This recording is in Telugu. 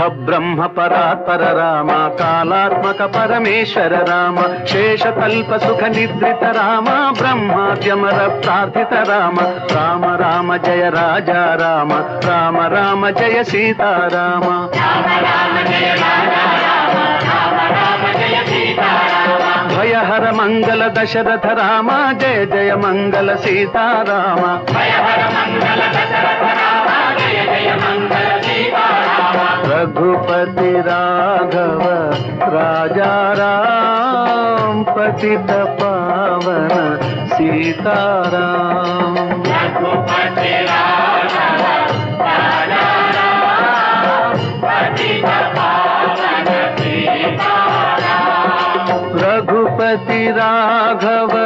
పరబ్రహ్మ పరాత్పర రామ కాలాత్మక పరమేశ్వర రామ శేషకల్ప సుఖ నిద్రిత రామ బ్రహ్మాద్యమర ప్రార్థిత రామ రామ రామ జయ రాజా రామ రామ రామ జయ సీతారామ భయహర మంగళ దశరథ రామ జయ జయ మంగళ సీతారామ रघुपति राघव राजा राम पतित पावन सीताराम रघुपति राघव राजा राम पतित पावन सीताराम रघुपति राघव